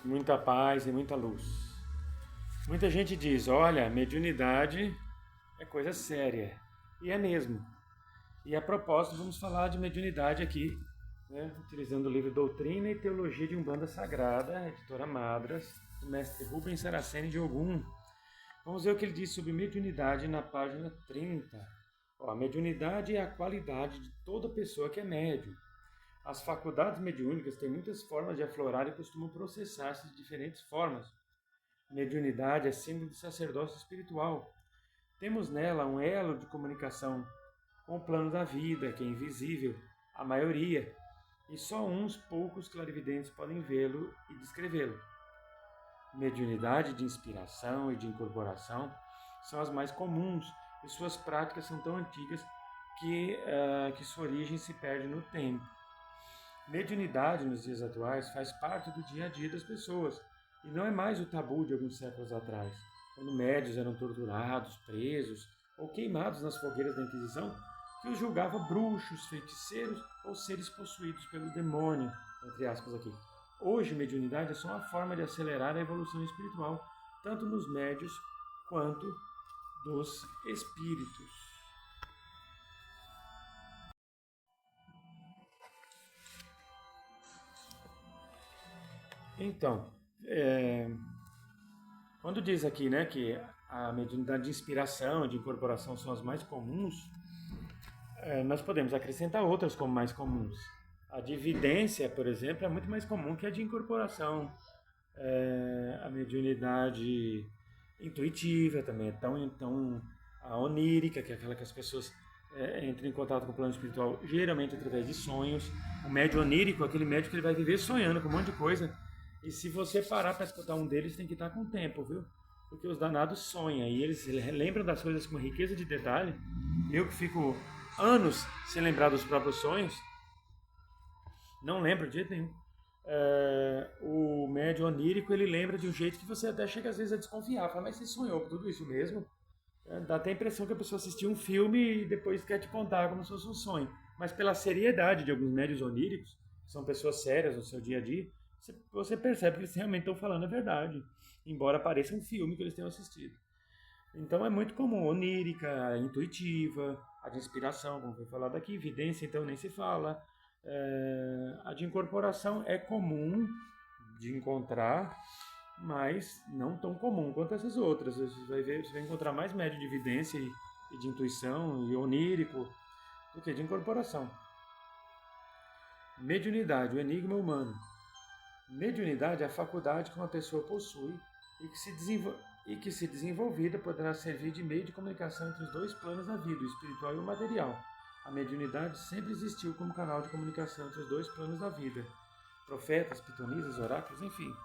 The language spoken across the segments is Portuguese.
muita paz e muita luz. Muita gente diz, olha, mediunidade é coisa séria. E é mesmo. E a propósito, vamos falar de mediunidade aqui, né? Utilizando o livro Doutrina e Teologia de Umbanda Sagrada, editora Madras, do mestre Rubens Saraceni de Ogum. Vamos ver o que ele diz sobre mediunidade na página 30. Ó, a mediunidade é a qualidade de toda pessoa que é médium. As faculdades mediúnicas têm muitas formas de aflorar e costumam processar-se de diferentes formas. Mediunidade é símbolo de sacerdócio espiritual. Temos nela um elo de comunicação com o plano da vida, que é invisível, a maioria, e só uns poucos clarividentes podem vê-lo e descrevê-lo. Mediunidade de inspiração e de incorporação são as mais comuns e suas práticas são tão antigas que sua origem se perde no tempo. Mediunidade nos dias atuais faz parte do dia a dia das pessoas e não é mais o tabu de alguns séculos atrás, quando médios eram torturados, presos ou queimados nas fogueiras da Inquisição, que os julgava bruxos, feiticeiros ou seres possuídos pelo demônio, entre aspas aqui. Hoje, mediunidade é só uma forma de acelerar a evolução espiritual, tanto nos médios quanto dos espíritos. Então, quando diz aqui, né, que a mediunidade de inspiração e de incorporação são as mais comuns, nós podemos acrescentar outras como mais comuns. A de evidência, por exemplo, é muito mais comum que a de incorporação. A mediunidade intuitiva também é tão a onírica, que é aquela que as pessoas entram em contato com o plano espiritual, geralmente através de sonhos. O médio onírico, aquele médico que ele vai viver sonhando com um monte de coisa. E se você parar para escutar um deles, tem que estar com tempo, viu? Porque os danados sonham e eles lembram das coisas com uma riqueza de detalhe. Eu que fico anos sem lembrar dos próprios sonhos, não lembro de jeito nenhum. O médio onírico, ele lembra de um jeito que você até chega às vezes a desconfiar. Fala, mas você sonhou com tudo isso mesmo? Dá até a impressão que a pessoa assistiu um filme e depois quer te contar como se fosse um sonho. Mas pela seriedade de alguns médios oníricos, que são pessoas sérias no seu dia a dia, você percebe que eles realmente estão falando a verdade, embora pareça um filme que eles tenham assistido. Então é muito comum, onírica, intuitiva, a de inspiração, como foi falado aqui, evidência, então nem se fala. A de incorporação é comum de encontrar, mas não tão comum quanto essas outras. Você vai encontrar mais médio de evidência e de intuição e onírico do que de incorporação. Mediunidade, o enigma humano. Mediunidade é a faculdade que uma pessoa possui e que, se desenvolvida, poderá servir de meio de comunicação entre os dois planos da vida, o espiritual e o material. A mediunidade sempre existiu como canal de comunicação entre os dois planos da vida. Profetas, pitonisas, oráculos, enfim.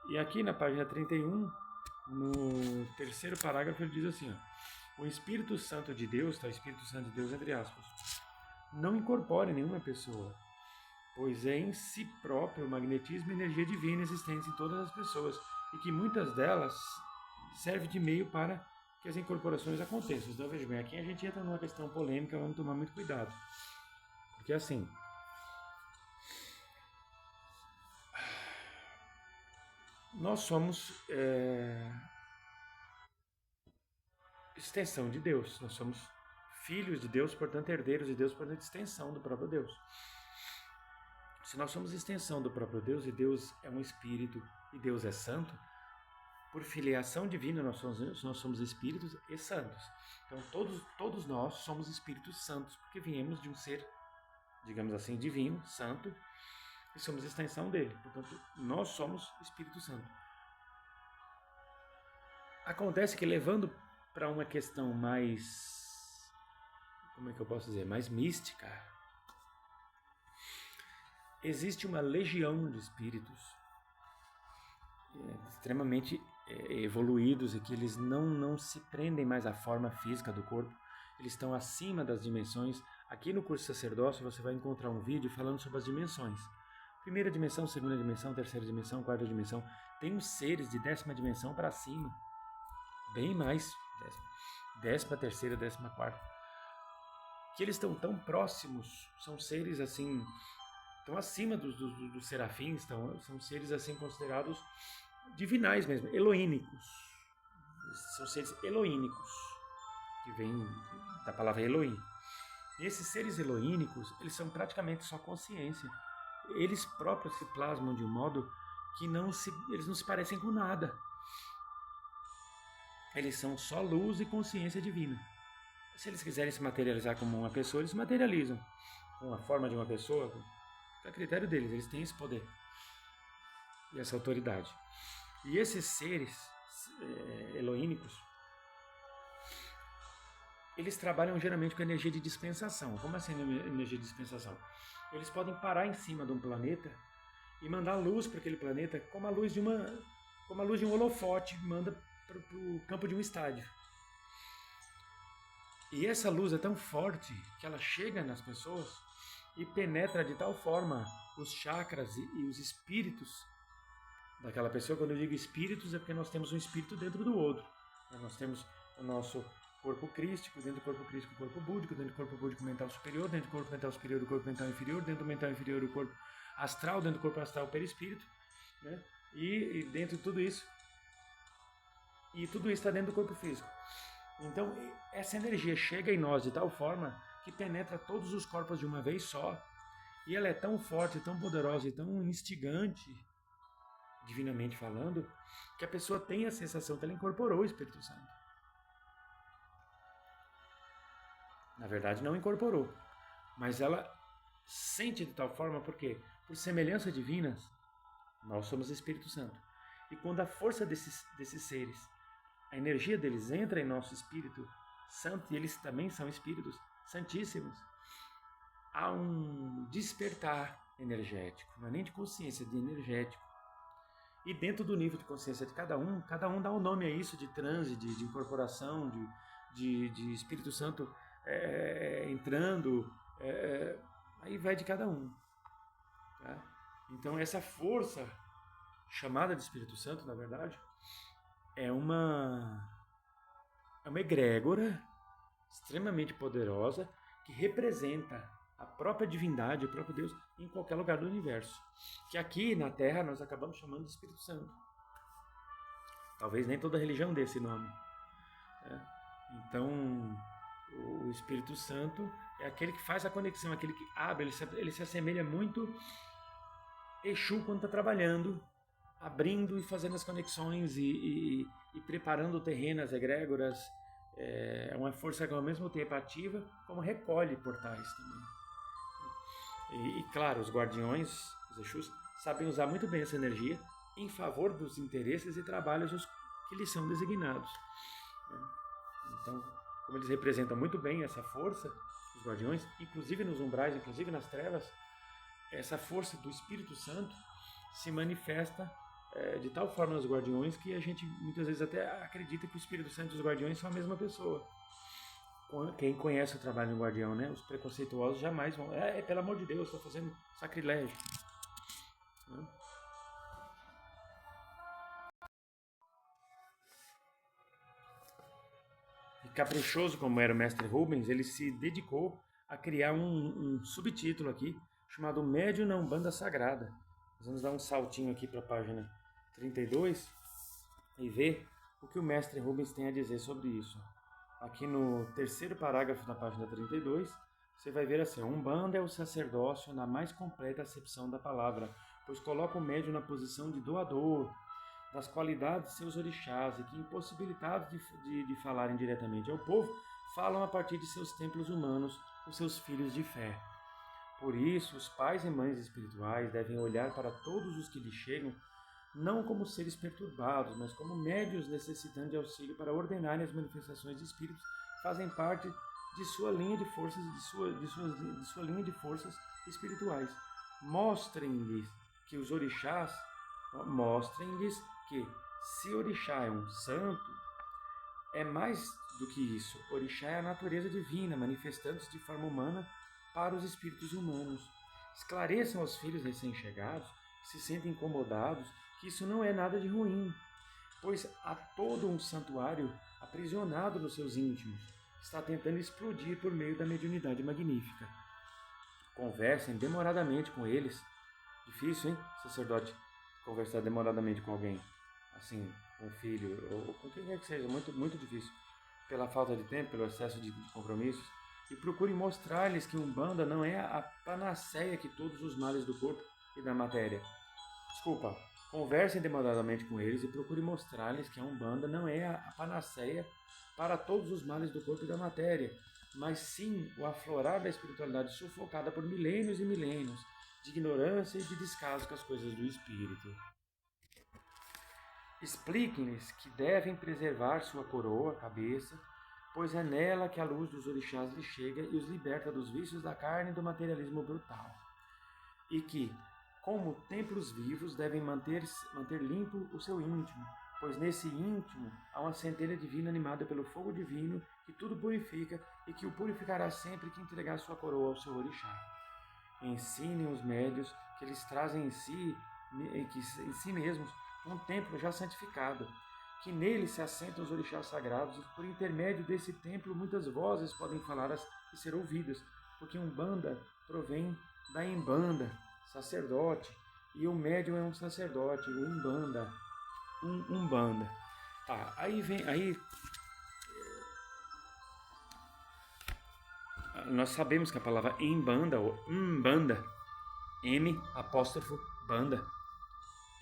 E aqui na página 31, no terceiro parágrafo, ele diz assim, ó, o Espírito Santo de Deus, tá? O Espírito Santo de Deus, entre aspas, não incorpora nenhuma pessoa, pois é em si próprio o magnetismo e energia divina existentes em todas as pessoas, e que muitas delas servem de meio para que as incorporações aconteçam. Então, veja bem, aqui a gente entra numa questão polêmica, vamos tomar muito cuidado. Porque assim, nós somos extensão de Deus, nós somos filhos de Deus, portanto herdeiros de Deus, portanto extensão do próprio Deus. Se nós somos extensão do próprio Deus e Deus é um espírito e Deus é santo, por filiação divina nós somos espíritos e santos. Então todos nós somos espíritos santos, porque viemos de um ser, digamos assim, divino, santo, e somos extensão dele. Portanto, nós somos Espírito Santo. Acontece que, levando para uma questão mais, como é que eu posso dizer, mais mística, existe uma legião de espíritos extremamente evoluídos e que eles não se prendem mais à forma física do corpo, eles estão acima das dimensões. Aqui no curso Sacerdócio você vai encontrar um vídeo falando sobre as dimensões. Primeira dimensão, segunda dimensão, terceira dimensão, quarta dimensão. Tem uns seres de 10ª dimensão para cima, bem mais, 13ª, 14ª, que eles estão tão próximos, são seres assim estão acima dos serafins, são seres assim considerados divinais mesmo, eloínicos. São seres eloínicos, que vem da palavra Elohim. E esses seres eloínicos, eles são praticamente só consciência. Eles próprios se plasmam de um modo que eles não se parecem com nada. Eles são só luz e consciência divina. Se eles quiserem se materializar como uma pessoa, eles se materializam com a forma de uma pessoa. Fica a critério deles, eles têm esse poder e essa autoridade. E esses seres eloínicos, eles trabalham geralmente com energia de dispensação. Como assim energia de dispensação? Eles podem parar em cima de um planeta e mandar luz para aquele planeta como a luz de um holofote manda para o campo de um estádio. E essa luz é tão forte que ela chega nas pessoas e penetra de tal forma os chakras e os espíritos daquela pessoa. Quando eu digo espíritos, é porque nós temos um espírito dentro do outro. Nós temos o nosso corpo crístico, dentro do corpo crístico o corpo búdico, dentro do corpo búdico o mental superior, dentro do corpo mental superior o corpo mental inferior, dentro do mental inferior o corpo astral, dentro do corpo astral o perispírito, né? E dentro de tudo isso, e tudo isso está dentro do corpo físico. Então essa energia chega em nós de tal forma que penetra todos os corpos de uma vez só, e ela é tão forte, tão poderosa e tão instigante, divinamente falando, que a pessoa tem a sensação que ela incorporou o Espírito Santo. Na verdade não incorporou, mas ela sente de tal forma porque, por semelhança divinas, nós somos Espírito Santo. E quando a força desses seres, a energia deles entra em nosso Espírito Santo, e eles também são Espíritos Santíssimos, há um despertar energético, não é nem de consciência, de energético. E dentro do nível de consciência de cada um dá um nome a isso, de transe, de incorporação, de Espírito Santo entrando, aí vai de cada um. Tá? Então essa força, chamada de Espírito Santo, na verdade, é uma egrégora extremamente poderosa que representa a própria divindade, o próprio Deus, em qualquer lugar do universo. Que aqui na Terra nós acabamos chamando de Espírito Santo. Talvez nem toda religião dê esse nome. Né? Então, o Espírito Santo é aquele que faz a conexão, aquele que abre, ele se assemelha muito Exu quando está trabalhando, abrindo e fazendo as conexões e preparando o terreno, as egrégoras. É uma força que ao mesmo tempo ativa, como recolhe portais também. E claro, os guardiões, os Exus, sabem usar muito bem essa energia em favor dos interesses e trabalhos que lhes são designados. Então, como eles representam muito bem essa força, os guardiões, inclusive nos umbrais, inclusive nas trevas, essa força do Espírito Santo se manifesta de tal forma nos guardiões que a gente muitas vezes até acredita que o Espírito Santo e os guardiões são a mesma pessoa. Quem conhece o trabalho do guardião, né? Os preconceituosos jamais vão... pelo amor de Deus, estou fazendo sacrilégio. E caprichoso como era o mestre Rubens, ele se dedicou a criar um subtítulo aqui, chamado Médium na Umbanda Sagrada. Nós vamos dar um saltinho aqui para a página 32 e ver o que o mestre Rubens tem a dizer sobre isso. Aqui no terceiro parágrafo da página 32, você vai ver assim: Umbanda é o sacerdócio na mais completa acepção da palavra, pois coloca o médium na posição de doador das qualidades de seus orixás e que, impossibilitados de falarem diretamente ao povo, falam a partir de seus templos humanos, os seus filhos de fé. Por isso, os pais e mães espirituais devem olhar para todos os que lhes chegam não como seres perturbados, mas como médiuns necessitando de auxílio para ordenarem as manifestações de espíritos que fazem parte de sua linha de forças, de sua linha de forças espirituais. Mostrem-lhes que os orixás, mostrem-lhes que, se orixá é um santo, é mais do que isso. Orixá é a natureza divina, manifestando-se de forma humana para os espíritos humanos. Esclareçam aos filhos recém-chegados, que se sentem incomodados, que isso não é nada de ruim, pois há todo um santuário aprisionado nos seus íntimos, que está tentando explodir por meio da mediunidade magnífica. conversem demoradamente com eles. Difícil, hein? Sacerdote conversar demoradamente com alguém, assim, com um filho, ou com quem quer que seja, muito, muito difícil, pela falta de tempo, pelo excesso de compromissos. E procure mostrar-lhes que Umbanda não é a panaceia que todos os males do corpo e da matéria. Desculpa, conversem demoradamente com eles e procure mostrar-lhes que a Umbanda não é a panaceia para todos os males do corpo e da matéria, mas sim o aflorar da espiritualidade sufocada por milênios e milênios de ignorância e de descaso com as coisas do espírito. Expliquem-lhes que devem preservar sua coroa, cabeça, pois é nela que a luz dos orixás lhes chega e os liberta dos vícios da carne e do materialismo brutal. E que, como templos vivos, devem manter limpo o seu íntimo, pois nesse íntimo há uma centelha divina animada pelo fogo divino que tudo purifica e que o purificará sempre que entregar sua coroa ao seu orixá. Ensinem os médios que eles trazem em si mesmos um templo já santificado, que nele se assentam os orixás sagrados, e por intermédio desse templo muitas vozes podem falar e ser ouvidas, porque Umbanda provém da Embanda, sacerdote, e o médium é um sacerdote, o Umbanda. Tá, aí nós sabemos que a palavra Embanda ou Umbanda, M apóstrofo banda,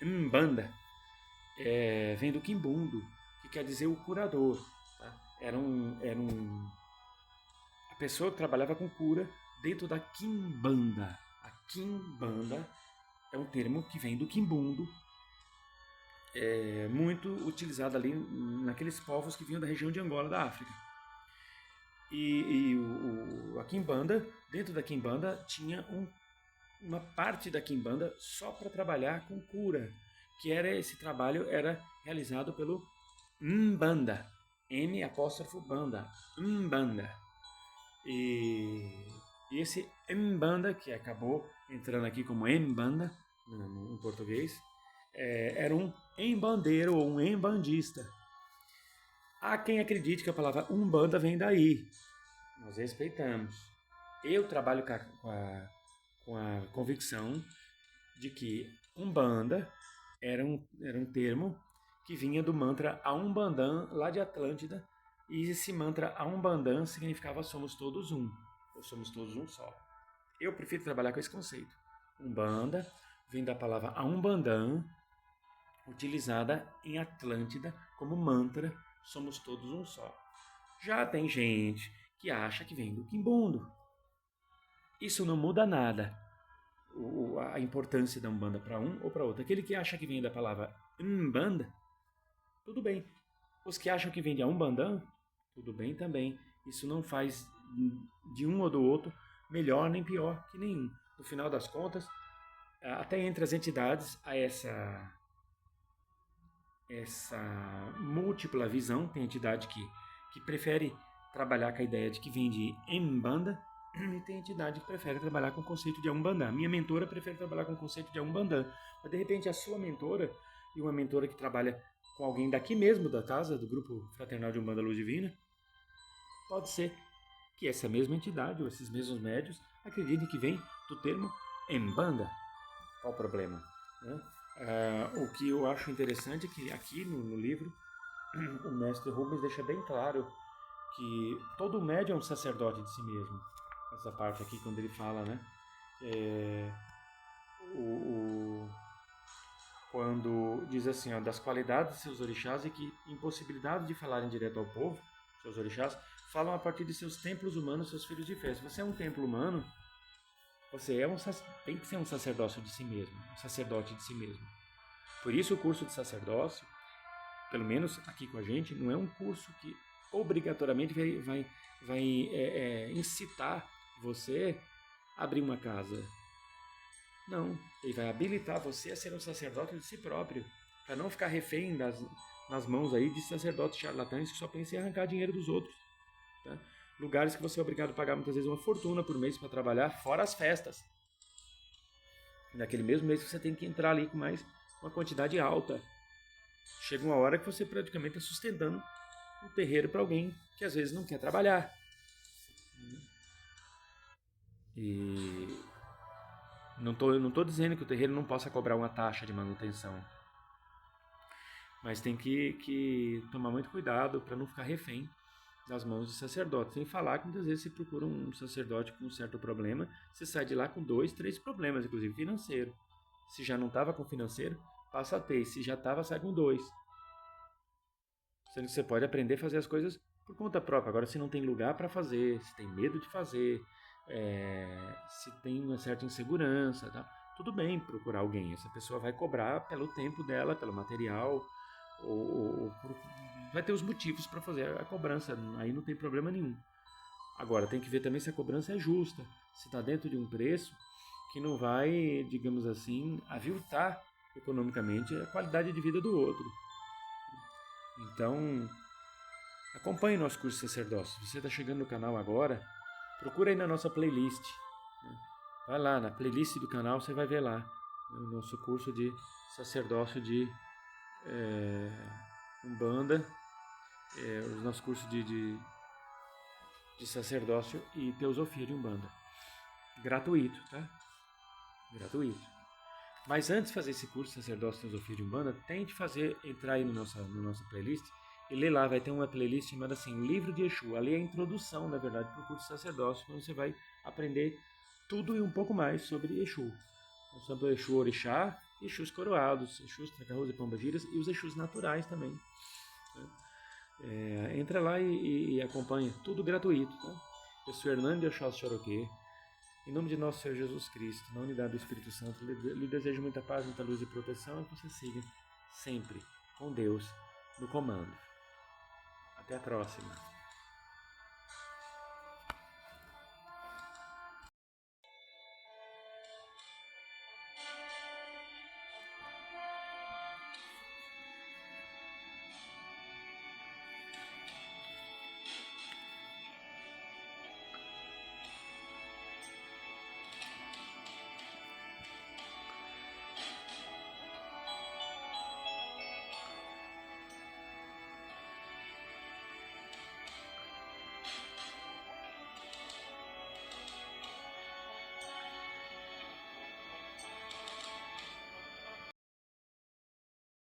Umbanda, vem do Quimbundo, que quer dizer o curador. Tá? A pessoa que trabalhava com cura dentro da Quimbanda. A Quimbanda é um termo que vem do Quimbundo, muito utilizado ali naqueles povos que vinham da região de Angola, da África. A Quimbanda, dentro da Quimbanda, tinha uma parte da Quimbanda só para trabalhar com cura, que esse trabalho era realizado pelo Mbanda, M apóstrofo banda, Mbanda. E esse Mbanda, que acabou entrando aqui como Mbanda em português, era um embandeiro ou um embandista. Há quem acredite que a palavra Umbanda vem daí. Nós respeitamos. Eu trabalho com a convicção de que Umbanda era um termo que vinha do mantra Aumbandã, lá de Atlântida, e esse mantra Aumbandã significava somos todos um, ou somos todos um só. Eu prefiro trabalhar com esse conceito. Umbanda vem da palavra Aumbandã, utilizada em Atlântida como mantra somos todos um só. Já tem gente que acha que vem do Quimbundo. Isso não muda nada. A importância da Umbanda para um ou para outro. Aquele que acha que vem da palavra Umbanda, tudo bem. Os que acham que vem de Umbandã, tudo bem também. Isso não faz de um ou do outro melhor nem pior que nenhum. No final das contas, até entre as entidades há essa múltipla visão. Tem entidade que prefere trabalhar com a ideia de que vem de Mbanda, e tem entidade que prefere trabalhar com o conceito de Umbanda. Minha mentora prefere trabalhar com o conceito de Umbanda, mas de repente a sua mentora e uma mentora que trabalha com alguém daqui mesmo da casa, do grupo fraternal de Umbanda Luz Divina, pode ser que essa mesma entidade ou esses mesmos médios acreditem que vem do termo Mbanda. Qual o problema? Né? O que eu acho interessante é que aqui no livro o mestre Rubens deixa bem claro que todo médium é um sacerdote de si mesmo. Essa parte aqui, quando ele fala, né? Quando diz assim, das qualidades de seus orixás e que, impossibilidade de falarem direto ao povo, seus orixás, falam a partir de seus templos humanos, seus filhos de fé. Se você é um templo humano, você tem que ser um sacerdócio de si mesmo, um sacerdote de si mesmo. Por isso o curso de sacerdócio, pelo menos aqui com a gente, não é um curso que obrigatoriamente vai incitar você a abrir uma casa. Não, ele vai habilitar você a ser um sacerdote de si próprio, para não ficar refém nas mãos aí de sacerdotes charlatães que só pensam em arrancar dinheiro dos outros. Tá? Lugares que você é obrigado a pagar muitas vezes uma fortuna por mês para trabalhar, fora as festas. Naquele mesmo mês você tem que entrar ali com mais uma quantidade alta. Chega uma hora que você praticamente está sustentando um terreiro para alguém que às vezes não quer trabalhar. E não tô dizendo que o terreiro não possa cobrar uma taxa de manutenção, mas tem que tomar muito cuidado para não ficar refém das mãos de sacerdotes. Sem falar que muitas vezes você procura um sacerdote com um certo problema, você sai de lá com 2, 3 problemas, inclusive financeiro. Se já não estava com financeiro, passa a ter. Se já estava, sai com 2. Sendo que você pode aprender a fazer as coisas por conta própria. Agora, se não tem lugar para fazer, se tem medo de fazer, se tem uma certa insegurança, tá? Tudo bem procurar alguém. Essa pessoa vai cobrar pelo tempo dela, pelo material, vai ter os motivos para fazer a cobrança. Aí não tem problema nenhum. Agora, tem que ver também se a cobrança é justa, se está dentro de um preço que não vai, digamos assim, aviltar economicamente a qualidade de vida do outro. Então, acompanhe nosso curso de sacerdócio. Se você está chegando no canal agora, procura aí na nossa playlist. Vai lá, na playlist do canal você vai ver lá o nosso curso de sacerdócio de Umbanda, os nossos cursos de sacerdócio e teosofia de Umbanda. Gratuito, tá? Gratuito. Mas antes de fazer esse curso de sacerdócio e teosofia de Umbanda, tente entrar aí no nossa playlist e ler lá. Vai ter uma playlist chamada assim, Livro de Exu. Ali é a introdução, na verdade, para o curso de sacerdócio, onde você vai aprender tudo e um pouco mais sobre Exu. Sobre o Exu Orixá, Exus coroados, Exus Tranca-Rua e Pombagiras e os Exus naturais também. Entra lá e acompanha, tudo gratuito. Tá? Eu sou Hernando de Oxóssi Choroquê. Em nome de nosso Senhor Jesus Cristo, na unidade do Espírito Santo, lhe desejo muita paz, muita luz e proteção e que você siga sempre com Deus no comando. Até a próxima.